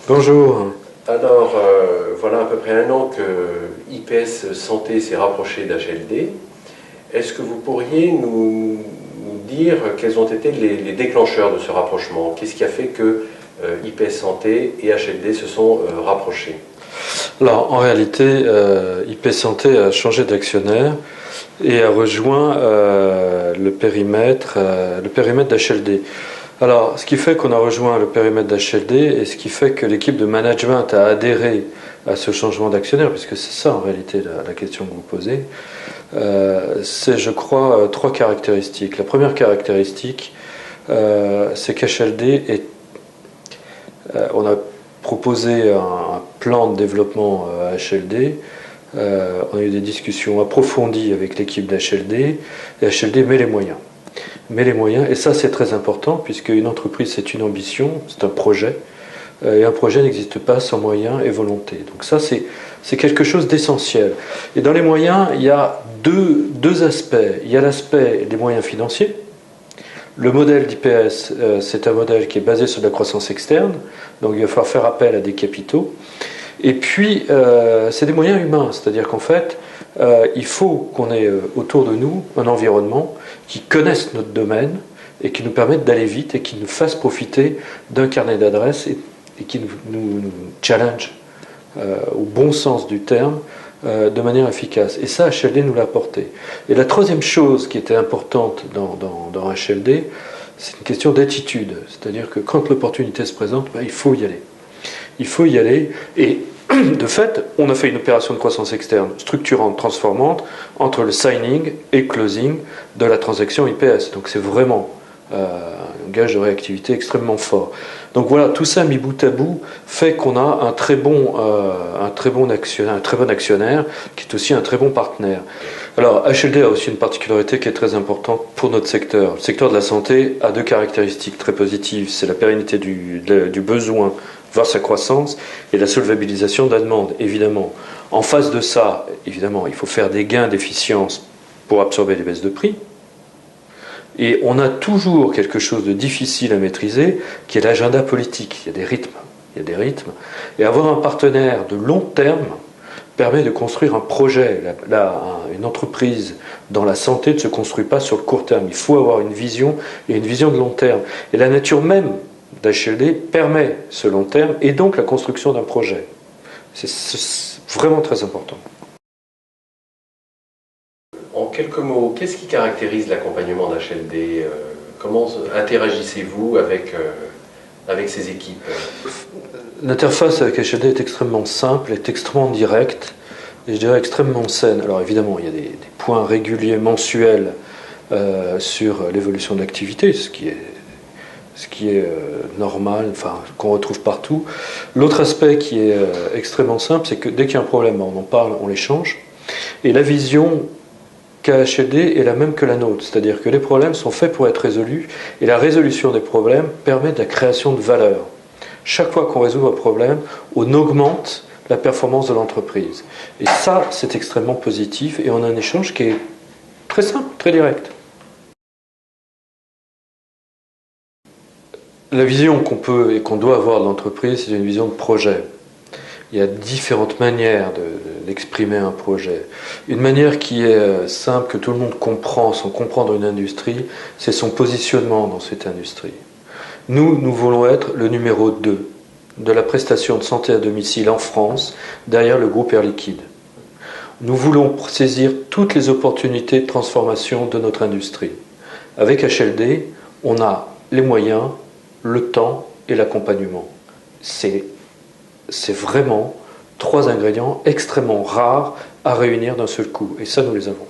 Bonjour. Alors, voilà à peu près un an que IPS Santé s'est rapproché d'HLD. Est-ce que vous pourriez nous dire quels ont été les déclencheurs de ce rapprochement? Qu'est-ce qui a fait que IPS Santé et HLD se sont rapprochés? Alors, en réalité, IPS Santé a changé d'actionnaire et a rejoint le périmètre d'HLD. Alors, ce qui fait qu'on a rejoint le périmètre d'HLD et ce qui fait que l'équipe de management a adhéré à ce changement d'actionnaire, puisque c'est ça en réalité la question que vous posez, c'est, je crois, trois caractéristiques. La première caractéristique, c'est qu'HLD on a proposé un plan de développement à HLD. On a eu des discussions approfondies avec l'équipe d'HLD et HLD met les moyens. Et ça c'est très important puisque une entreprise c'est une ambition, c'est un projet, et un projet n'existe pas sans moyens et volonté. Donc ça c'est quelque chose d'essentiel. Et dans les moyens, il y a deux aspects. Il y a l'aspect des moyens financiers. Le modèle d'IPS, c'est un modèle qui est basé sur de la croissance externe, donc il va falloir faire appel à des capitaux. Et puis, c'est des moyens humains, c'est-à-dire qu'en fait, il faut qu'on ait autour de nous un environnement qui connaisse notre domaine et qui nous permette d'aller vite et qui nous fasse profiter d'un carnet d'adresses et qui nous challenge au bon sens du terme de manière efficace. Et ça, HLD nous l'a apporté. Et la troisième chose qui était importante dans HLD, c'est une question d'attitude. C'est-à-dire que quand l'opportunité se présente, il faut y aller. Il faut y aller. Et de fait, on a fait une opération de croissance externe structurante, transformante, entre le signing et closing de la transaction IPS. Donc c'est vraiment un gage de réactivité extrêmement fort. Donc voilà, tout ça mis bout à bout fait qu'on a un très bon actionnaire qui est aussi un très bon partenaire. Alors HLD a aussi une particularité qui est très importante pour notre secteur. Le secteur de la santé a deux caractéristiques très positives. C'est la pérennité du besoin voir sa croissance et la solvabilisation de la demande, évidemment. En face de ça, évidemment, il faut faire des gains d'efficience pour absorber les baisses de prix. Et on a toujours quelque chose de difficile à maîtriser, qui est l'agenda politique. Il y a des rythmes. Et avoir un partenaire de long terme permet de construire un projet. Une entreprise dans la santé ne se construit pas sur le court terme. Il faut avoir une vision, et une vision de long terme. Et la nature même d'HLD permet ce long terme, et donc la construction d'un projet. C'est vraiment très important. En quelques mots, qu'est-ce qui caractérise l'accompagnement d'HLD? Comment interagissez-vous avec ces équipes? L'interface avec HLD est extrêmement simple, est extrêmement directe, et je dirais extrêmement saine. Alors évidemment, il y a des points réguliers, mensuels, sur l'évolution de l'activité, ce qui est normal, enfin, qu'on retrouve partout. L'autre aspect qui est extrêmement simple, c'est que dès qu'il y a un problème, on en parle, on l'échange, et la vision qu'a HLD est la même que la nôtre, c'est-à-dire que les problèmes sont faits pour être résolus, et la résolution des problèmes permet de la création de valeur. Chaque fois qu'on résout un problème, on augmente la performance de l'entreprise. Et ça, c'est extrêmement positif, et on a un échange qui est très simple, très direct. La vision qu'on peut et qu'on doit avoir de l'entreprise, c'est une vision de projet. Il y a différentes manières d'exprimer un projet. Une manière qui est simple, que tout le monde comprend sans comprendre une industrie, c'est son positionnement dans cette industrie. Nous voulons être le numéro 2 de la prestation de santé à domicile en France, derrière le groupe Air Liquide. Nous voulons saisir toutes les opportunités de transformation de notre industrie. Avec HLD, on a les moyens, le temps et l'accompagnement. C'est vraiment trois ingrédients extrêmement rares à réunir d'un seul coup. Et ça, nous les avons.